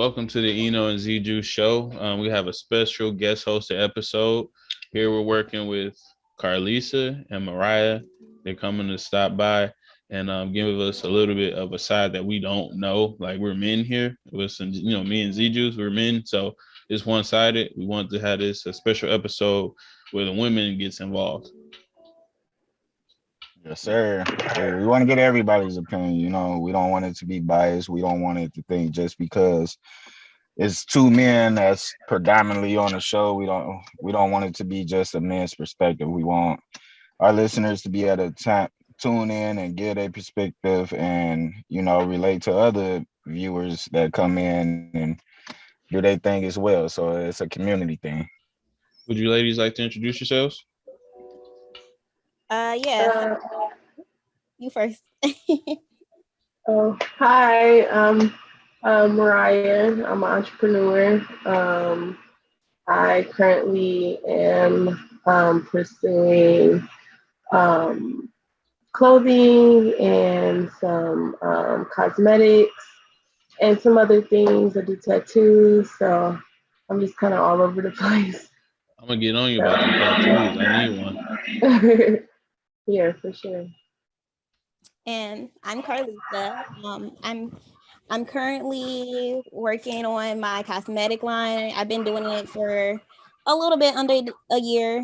Welcome to the Eno and ZJuice Show. We have a special guest hosted episode. Here we're working with Carlita and Mariah. They're coming to stop by and give us a little bit of a side that we don't know. Like, we're men here. With some, me and ZJuice, we're men. So it's one-sided. We want to have this a special episode where the women gets involved. Yes, sir. Hey, we want to get everybody's opinion. We don't want it to be biased. We don't want it to think just because it's two men that's predominantly on the show. We don't want it to be just a man's perspective. We want our listeners to be able to tune in and get a perspective and relate to other viewers that come in and do their thing as well. So it's a community thing. Would you ladies like to introduce yourselves? Yeah. You first. Hi. I'm Mariah. I'm an entrepreneur. I currently am pursuing clothing and some cosmetics and some other things. I do tattoos, so I'm just kind of all over the place. I'm gonna get on you about the tattoos. I need one. Yeah, for sure. And I'm Carlita. I'm currently working on my cosmetic line. I've been doing it for a little bit under a year.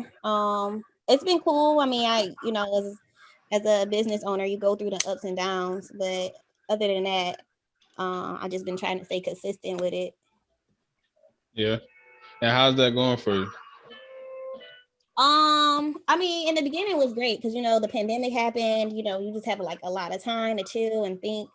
It's been cool. I mean, as a business owner, you go through the ups and downs, but other than that, I've just been trying to stay consistent with it. Yeah. And how's that going for you? I mean, in the beginning it was great because the pandemic happened. You just have like a lot of time to chill and think.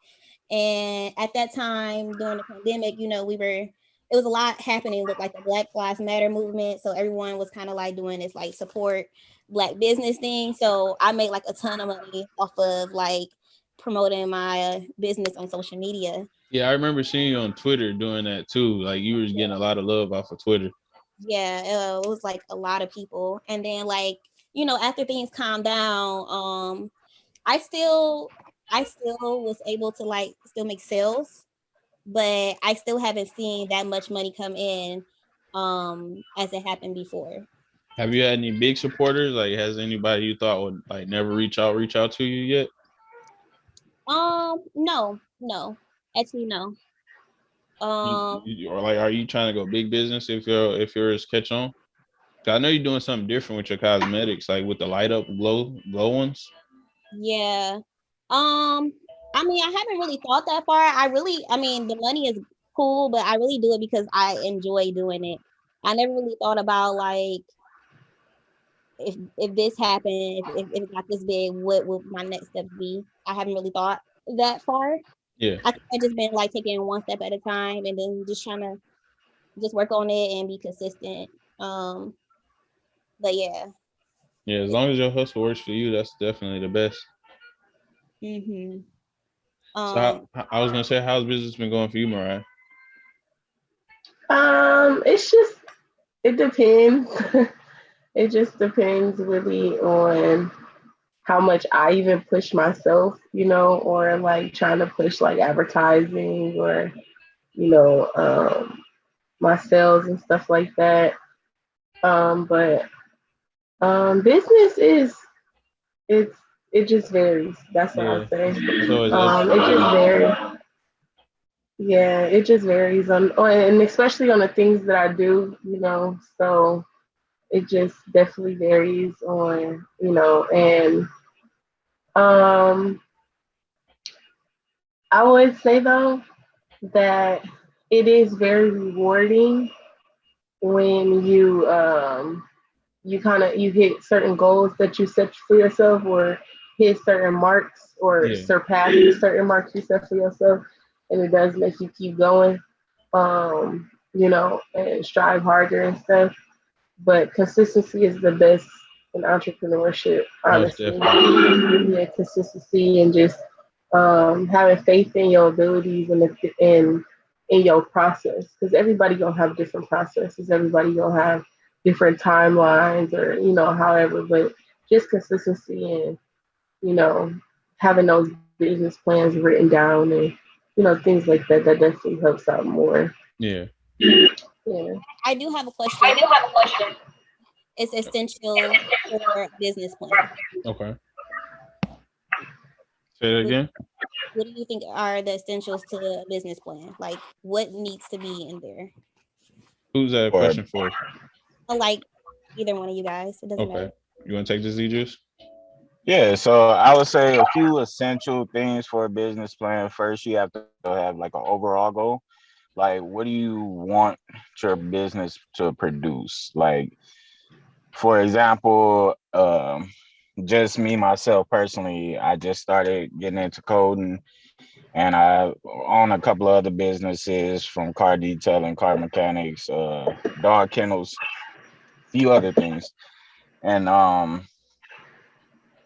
And at that time during the pandemic, it was a lot happening with like the Black Lives Matter movement. So everyone was kind of like doing this like support Black business thing. So I made like a ton of money off of like promoting my business on social media. Yeah, I remember seeing you on Twitter doing that too. Like, you were getting a lot of love off of Twitter. Yeah, it was like a lot of people. And then like, after things calmed down, I still was able to like still make sales, but I still haven't seen that much money come in as it happened before. Have you had any big supporters? Like, has anybody you thought would like never reach out to you yet? No, actually no. Or like, are you trying to go big business if yours catch on? I know you're doing something different with your cosmetics, like with the light up glow ones. Yeah. I mean, I haven't really thought that far. The money is cool, but I really do it because I enjoy doing it. I never really thought about like if this happened, if it got this big, what would my next step be? I haven't really thought that far. Yeah. I just been like taking one step at a time and then just trying to just work on it and be consistent. But yeah. Yeah, as long as your hustle works for you, that's definitely the best. Mm-hmm. So I was gonna say, how's business been going for you, Mariah? It depends. It just depends really on how much I even push myself, or like trying to push like advertising or, my sales and stuff like that. But business it just varies. That's what I'll say. So It just varies. Yeah, it just varies and especially on the things that I do, so it just definitely varies on, and I would say though that it is very rewarding when you hit certain goals that you set for yourself or hit certain marks or surpass certain marks you set for yourself, and it does make you keep going, and strive harder and stuff. But consistency is the best in entrepreneurship, honestly. Yeah, consistency and just having faith in your abilities and in your process, because everybody gonna have different processes. Everybody gonna have different timelines, or however. But just consistency and having those business plans written down and things like that. That definitely helps out more. Yeah. Yeah. I do have a question. It's essential for a business plan. Okay. Say that What, again. what do you think are the essentials to a business plan? Like, what needs to be in there? Who's that Or question for? Like, either one of you guys. It doesn't Okay. matter. You want to take this, ZJuice? yeah, so I would say a few essential things for a business plan. First, you have to have like an overall goal. Like, what do you want your business to produce? Like, for example, just me myself personally, I just started getting into coding, and I own a couple of other businesses from car detailing, car mechanics, dog kennels, few other things. And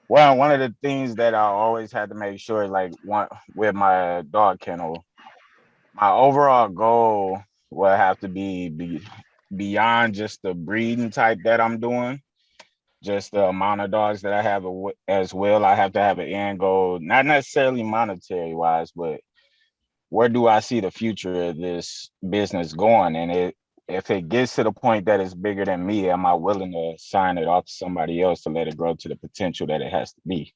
well, one of the things that I always had to make sure, like one with my dog kennel, my overall goal will have to be beyond just the breeding type that I'm doing, just the amount of dogs that I have as well. I have to have an end goal, not necessarily monetary wise, but where do I see the future of this business going? And if it gets to the point that it's bigger than me, am I willing to sign it off to somebody else to let it grow to the potential that it has to be?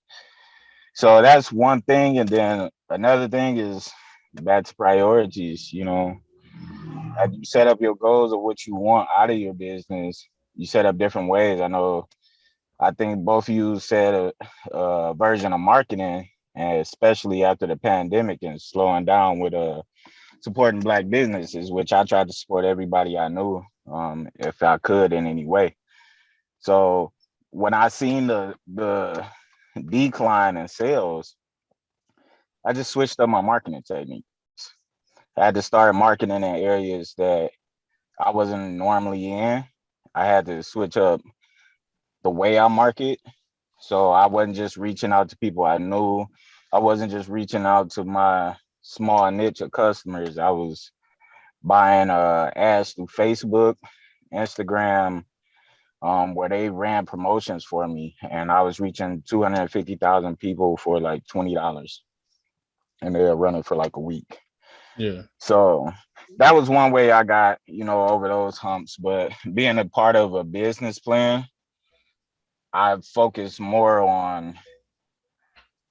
So that's one thing. And then another thing is that's priorities. As you set up your goals of what you want out of your business, you set up different ways. I think both of you said a version of marketing, and especially after the pandemic and slowing down with supporting Black businesses, which I tried to support everybody I knew, if I could in any way. So when I seen the decline in sales, I just switched up my marketing techniques. I had to start marketing in areas that I wasn't normally in. I had to switch up the way I market. So I wasn't just reaching out to people I knew. I wasn't just reaching out to my small niche of customers. I was buying ads through Facebook, Instagram, where they ran promotions for me, and I was reaching 250,000 people for like $20, and they were running for like a week. Yeah. So that was one way I got, over those humps. But being a part of a business plan, I focus more on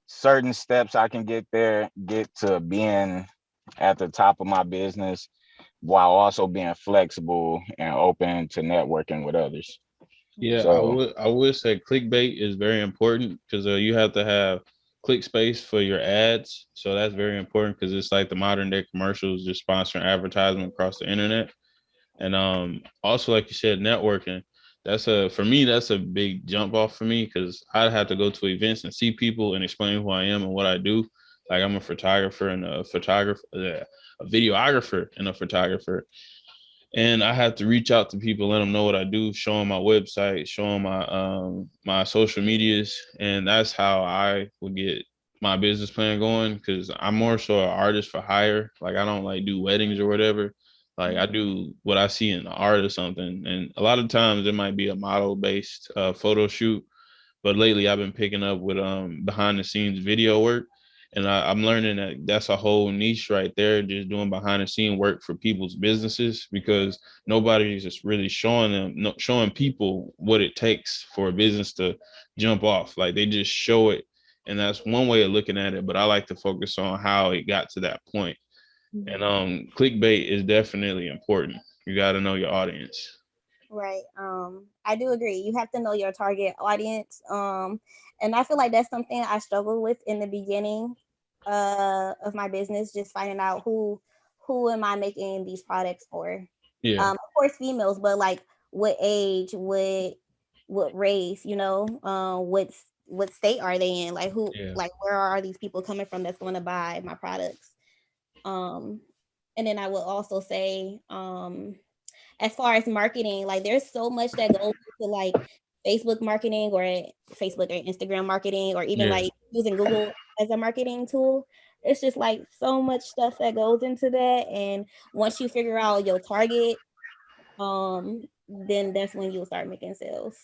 certain steps I can get to being at the top of my business while also being flexible and open to networking with others. Yeah, So I would say clickbait is very important because you have to have click space for your ads. So that's very important because it's like the modern day commercials, just sponsoring advertisement across the internet. And also like you said, networking. For me, that's a big jump off for me because I'd have to go to events and see people and explain who I am and what I do. Like I'm a photographer and a videographer and a photographer. And I have to reach out to people, let them know what I do, show them my website, show them my social medias, and that's how I would get my business plan going. Because I'm more so an artist for hire. Like I don't like do weddings or whatever. Like I do what I see in the art or something, and a lot of times it might be a model based photo shoot, but lately I've been picking up with behind the scenes video work, and I'm learning that that's a whole niche right there, just doing behind the scene work for people's businesses because nobody's just really showing people what it takes for a business to jump off. Like they just show it, and that's one way of looking at it. But I like to focus on how it got to that point. And clickbait is definitely important. You got to know your audience. Right. I do agree. You have to know your target audience. And I feel like that's something I struggled with in the beginning of my business, just finding out who am I making these products for. Yeah. Of course females, but like what age, what race, what state are they in? Like Yeah. like where are these people coming from that's going to buy my products? And then I will also say, as far as marketing, like there's so much that goes into like Facebook marketing or Facebook or Instagram marketing, or even Yeah. like using Google as a marketing tool. It's just like so much stuff that goes into that. And once you figure out your target, then that's when you'll start making sales.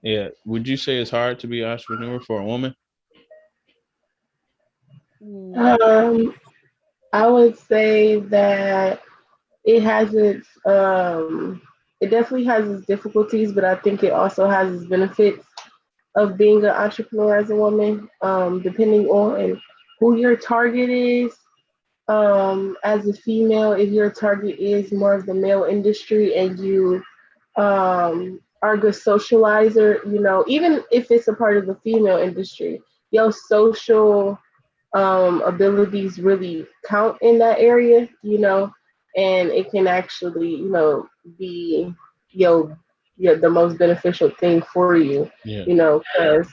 Yeah. Would you say it's hard to be an entrepreneur for a woman? Mm. Um, I would say that it definitely has its difficulties, but I think it also has its benefits of being an entrepreneur as a woman, depending on who your target is. As a female, if your target is more of the male industry and you are a good socializer, even if it's a part of the female industry, your social abilities really count in that area, and it can actually, be your, the most beneficial thing for you, Yeah. because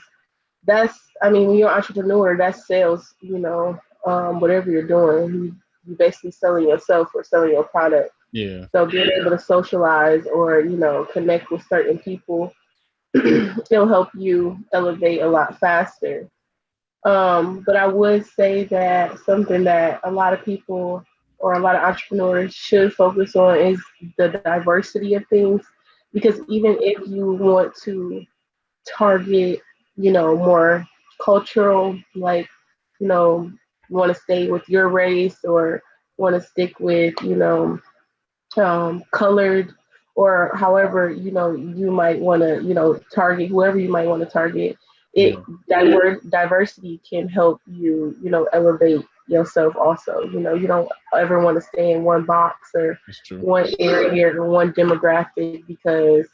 I mean, when you're an entrepreneur, that's sales, whatever you're doing, you basically selling yourself or selling your product. Yeah. So being able to socialize or, connect with certain people, it'll help you elevate a lot faster. But I would say that something that a lot of people or a lot of entrepreneurs should focus on is the diversity of things. Because even if you want to target, more cultural, like, want to stay with your race or want to stick with, colored or however you might want to target whoever you might want to target it. Yeah. Diversity can help you elevate yourself also. You don't ever want to stay in one box or That's true. one area or one demographic, because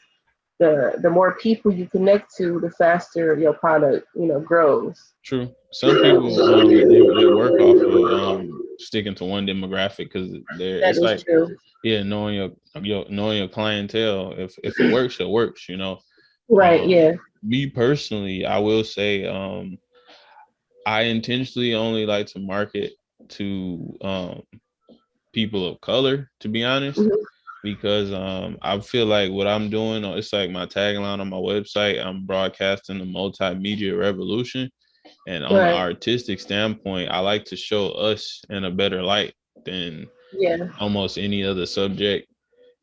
the more people you connect to, the faster your product grows. True. Some people they work off of sticking to one demographic because That it's is like, true. yeah, knowing your clientele. If it works, it works. Right, Um, yeah. Me personally, I will say I intentionally only like to market to people of color, to be honest, Mhm. because I feel like what I'm doing, it's like my tagline on my website. I'm broadcasting the multimedia revolution. And on the Right, artistic standpoint, I like to show us in a better light than yeah. almost any other subject.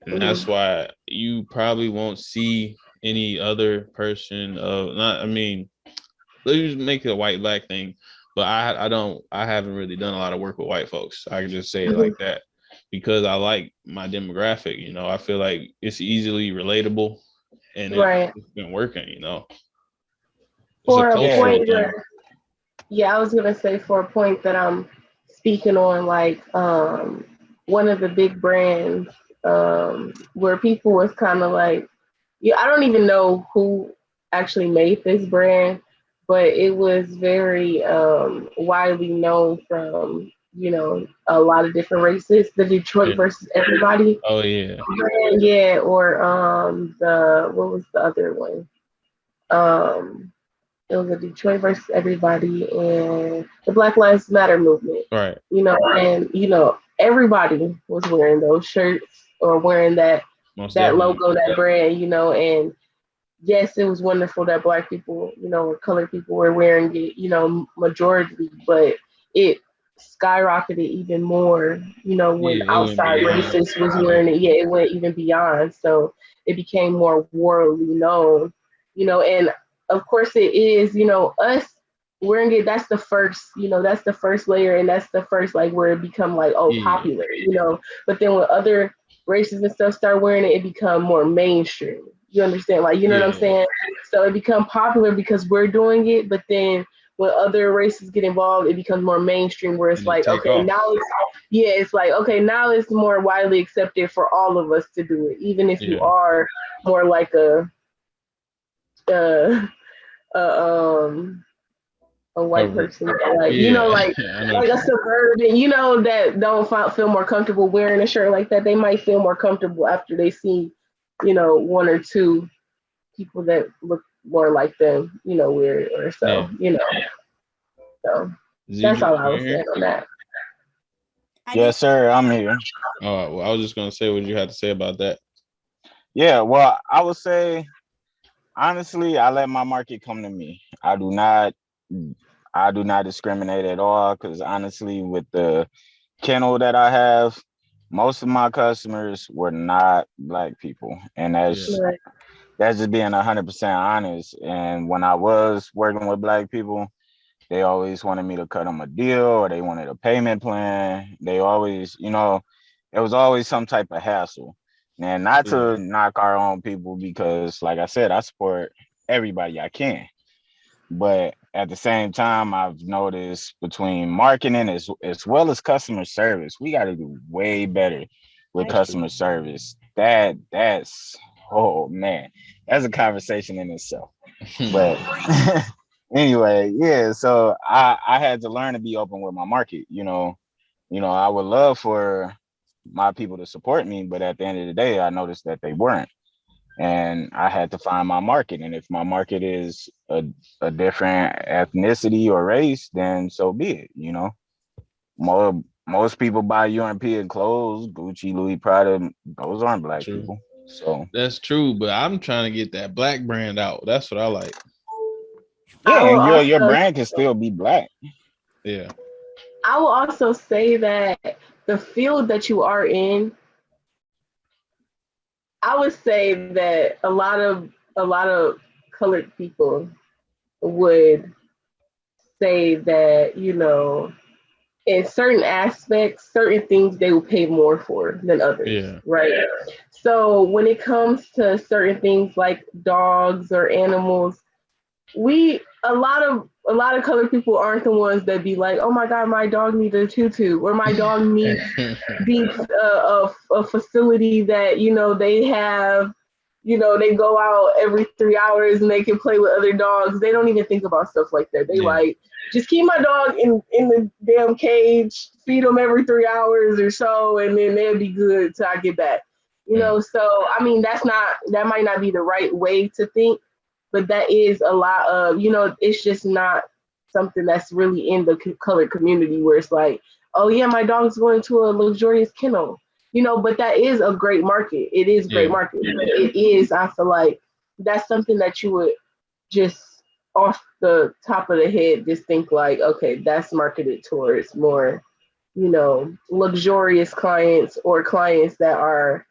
And that's Mhm. why you probably won't see any other person of not, I mean, let's just make it a white black thing. But I haven't really done a lot of work with white folks. I can just say it Mhm. like that because I like my demographic. I feel like it's easily relatable and Right. it's been working. It's a For a Yeah, cultural point thing. where, yeah, I was gonna say for a point that I'm speaking on, like one of the big brands, where people was kind of like, yeah, I don't even know who actually made this brand, but it was very widely known from a lot of different races. The Detroit Yeah. versus Everybody Oh yeah. brand, yeah, or the what was the other one? Um, it was a Detroit versus Everybody and the Black Lives Matter movement. Right. And everybody was wearing those shirts or wearing Most that definitely. logo, that brand, and yes, it was wonderful that black people, or colored people were wearing it, majority, but it skyrocketed even more, when Yeah, it went outside beyond. racists was Yeah. wearing it. Yeah, it went even beyond. So it became more worldly known, and of course it is, us wearing it, that's the first layer, and that's the first, like, where it become like, oh, Yeah. popular, but then when other races and stuff start wearing it, it become more mainstream. You understand? Like, you know what I'm Yeah. saying? So it become popular because we're doing it, but then when other races get involved, it becomes more mainstream where it's And it like, take okay, off. now it's yeah, it's like, okay, now it's more widely accepted for all of us to do it, even if you Yeah. are more like uh, a a white Cover. person, like, Yeah. like I know like what a you mean. suburban, that don't feel more comfortable wearing a shirt like that. They might feel more comfortable after they see, one or two people that look more like them, wear it or Yeah. so, So that's ZJ, all I you was saying here? on that. I yes, just sir. I'm here. Oh, well, I was just gonna say what you had to say about that. Yeah, well, I would say honestly, I let my market come to me. I do not discriminate at all because honestly, with the kennel that I have, most of my customers were not black people, and Yeah. Right. that's just being 100% honest. And when I was working with black people, they always wanted me to cut them a deal or they wanted a payment plan. They always, it was always some type of hassle. And not to knock our own people, because like I said, I support everybody I can. But at the same time, I've noticed between marketing as well as customer service, we got to do way better with customer service. That's oh man, that's a conversation in itself. But anyway, yeah. So I had to learn to be open with my market. I would love for my people to support me, but at the end of the day, I noticed that they weren't, and I had to find my market. And if my market is a different ethnicity or race, then so be it. Most people buy European clothes, Gucci, Louis, Prada. Those aren't black people. So that's true, but I'm trying to get that black brand out. That's what I like. Yeah, and your brand can still be black. Yeah. I will also say that the field that you are in, I would say that a lot of colored people would say that, in certain aspects, certain things they will pay more for than others. Right. So when it comes to certain things like dogs or animals, a lot of colored people aren't the ones that be like, oh my god, my dog needs a tutu, or my dog needs a facility that they have, they go out every 3 hours and they can play with other dogs. They don't even think about stuff like that. They like, just keep my dog in the damn cage, feed them every 3 hours or so, and then they'll be good till I get back. So I mean, that might not be the right way to think, but that is a lot of, it's just not something that's really in the colored community where it's like, oh yeah, my dog's going to a luxurious kennel, but that is a great market. It is a great market. It is, I feel like that's something that you would just off the top of the head, just think like, okay, that's marketed towards more, luxurious clients or clients that are,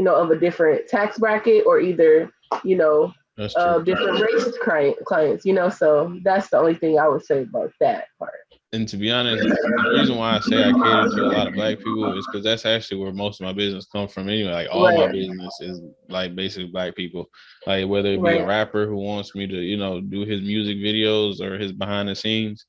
of a different tax bracket or either, different race clients, so that's the only thing I would say about that part. And to be honest, the reason why I say I cater to a lot of black people is because that's actually where most of my business comes from anyway. Like all my business is like basically black people. Like whether it be a rapper who wants me to, do his music videos or his behind the scenes,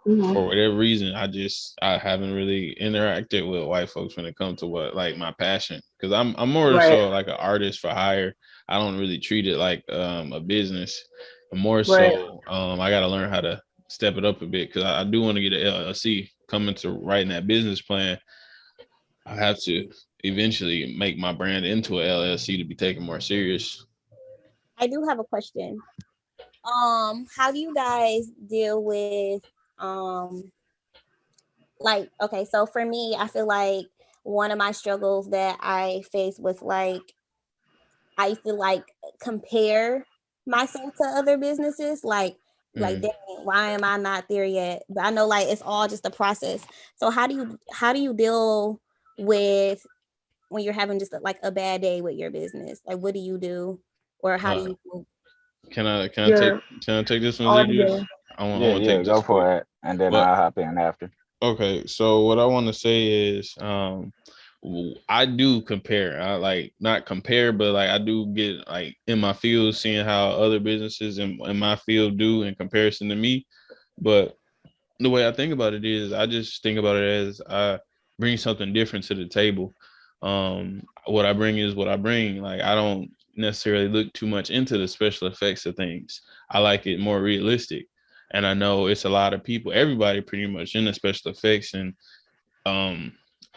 for whatever reason, I haven't really interacted with white folks when it comes to what like my passion. Because I'm more so like an artist for hire. I don't really treat it like a business. More so, I got to learn how to step it up a bit because I do want to get an LLC. Coming to writing that business plan, I have to eventually make my brand into an LLC to be taken more serious. I do have a question. How do you guys deal with like, okay, so for me, I feel like one of my struggles that I faced was like I used to like compare myself to other businesses, like dang, why am I not there yet? But I know like it's all just a process. So how do you deal with when you're having just like a bad day with your business? Like what do you do, or how do you? Can I take this one, ZJuice? I want to take this. Go for it, and then I'll hop in after. Okay, so what I want to say is, I do compare. I like not compare, but like I do get like in my field, seeing how other businesses in my field do in comparison to me. But the way I think about it is, I just think about it as I bring something different to the table. What I bring is what I bring. Like I don't necessarily look too much into the special effects of things. I like it more realistic. And I know it's a lot of people, everybody pretty much in the special effects and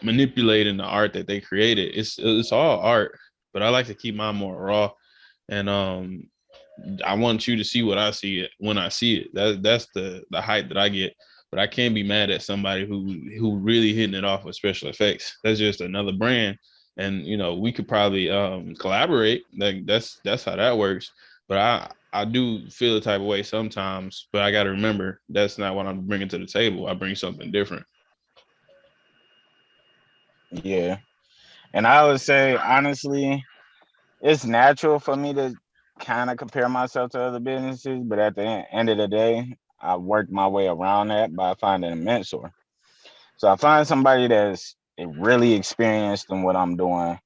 manipulating the art that they created. It's all art, but I like to keep mine more raw. And I want you to see what I see it when I see it. That's the hype that I get. But I can't be mad at somebody who really hitting it off with special effects. That's just another brand. And we could probably collaborate. Like that's how that works. But I do feel the type of way sometimes, but I got to remember that's not what I'm bringing to the table. I bring something different. Yeah. And I would say, honestly, it's natural for me to kind of compare myself to other businesses, but at the end of the day, I work my way around that by finding a mentor. So I find somebody that's really experienced in what I'm doing,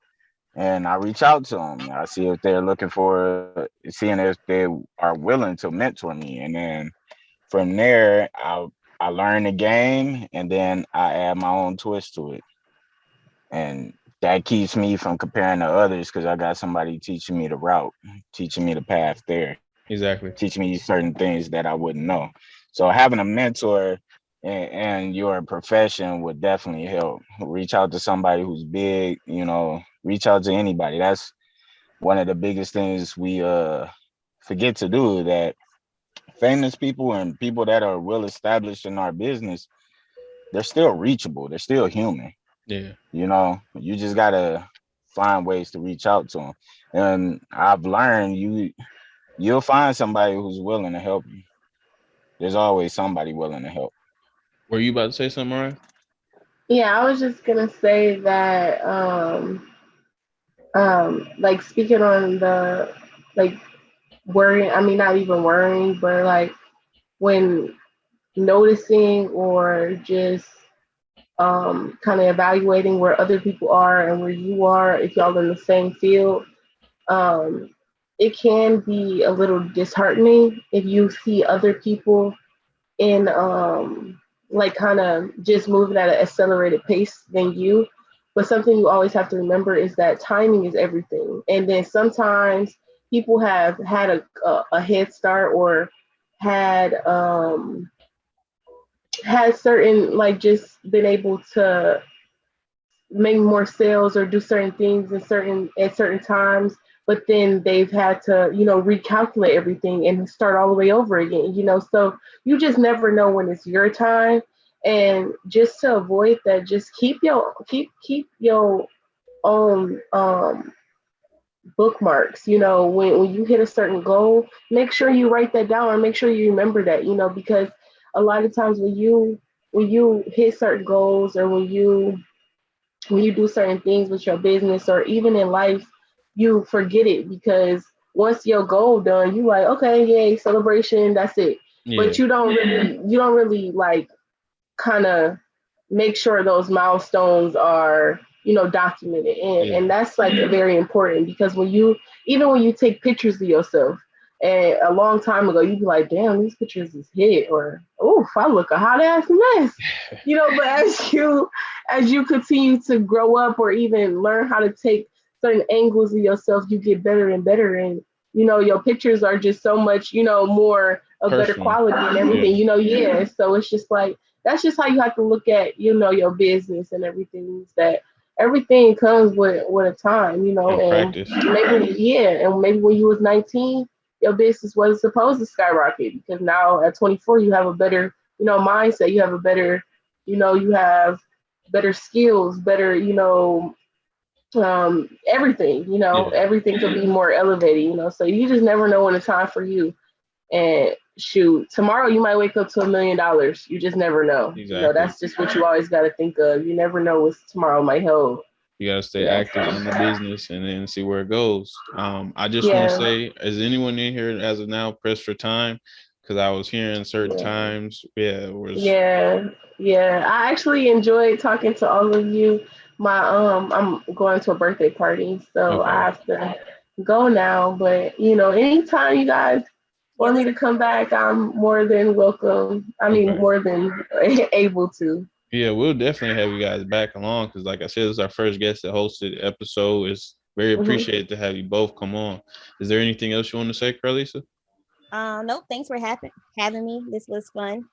and I reach out to them. I see if they're looking for, seeing if they are willing to mentor me, and then from there, I learn the game, and then I add my own twist to it, and that keeps me from comparing to others because I got somebody teaching me the route, teaching me the path there, Exactly. teaching me certain things that I wouldn't know. So having a mentor and your profession would definitely help. Reach out to somebody who's big, reach out to anybody. That's one of the biggest things we forget to do, that famous people and people that are well established in our business, they're still reachable. They're still human. Yeah. You just gotta find ways to reach out to them. And I've learned you'll find somebody who's willing to help you. There's always somebody willing to help. Were you about to say something, Mariah? Yeah, I was just gonna say that like speaking on the like worrying, I mean not even worrying, but like when noticing or just kind of evaluating where other people are and where you are, if y'all in the same field, um, it can be a little disheartening if you see other people in like kind of just moving at an accelerated pace than you. But something you always have to remember is that timing is everything. And then sometimes people have had a head start or had had certain like just been able to make more sales or do certain things in certain at certain times, but then they've had to recalculate everything and start all the way over again, so you just never know when it's your time. And just to avoid that, just keep your own bookmarks. When you hit a certain goal, make sure you write that down or make sure you remember that, because a lot of times when you hit certain goals, or when you do certain things with your business or even in life, you forget it, because once your goal done, you like, okay, yay, celebration, that's it. Yeah. But you don't really like kind of make sure those milestones are documented, and Yeah. and that's like very important, because when you take pictures of yourself, and a long time ago you'd be like, damn, these pictures is hit, or oh, I look a hot ass mess, but as you continue to grow up or even learn how to take certain angles of yourself, you get better and better, and your pictures are just so much more of better Personal. quality and everything. Yeah, so it's just like that's just how you have to look at your business and everything, is that everything comes with a time, And and practice. maybe when you was 19, your business wasn't supposed to skyrocket, because now at 24 you have a better mindset, you have a better you have better skills, better everything, Yeah. everything could be more elevated, so you just never know when it's time for you. And shoot, tomorrow you might wake up to $1 million. You just never know. Exactly. That's just what you always got to think of. You never know what tomorrow might hold. You gotta stay active in the business and then see where it goes. I just want to Yeah. say, is anyone in here as of now pressed for time? Because I was hearing certain times. Yeah, it was. Yeah. I actually enjoyed talking to all of you. I'm going to a birthday party, so I Okay. have to go now. But anytime you guys want me to come back, I'm more than welcome. I mean, Okay. more than able to. Yeah, we'll definitely have you guys back along because, like I said, this is our first guest that hosted the episode. It's very Mhm. appreciated to have you both come on. Is there anything else you want to say, Carlisa? Nope. Thanks for having me. This was fun.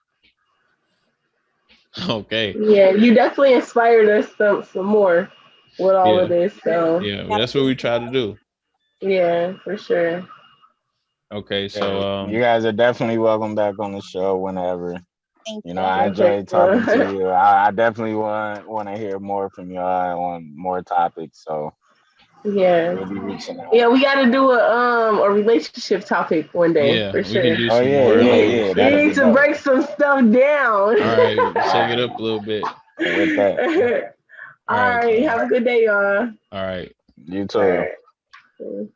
Okay. Yeah, you definitely inspired us some more with all Yeah. of this. So Yeah. Well, that's what we try to do. yeah, for sure. Okay. So, Yeah, you guys are definitely welcome back on the show whenever. Thank I you. Okay, enjoyed talking to cool. you. I definitely want to hear more from y'all on more topics. So Yeah, we'll be reaching out. yeah, we got to do a relationship topic one day yeah, for we can sure. do Oh some yeah, more of yeah, those. yeah. We That'll need be to dope. break some stuff down. All right. All Shake it right, up a little bit. with that. All All right. right, So, have a good day, y'all. all right. You All too. right.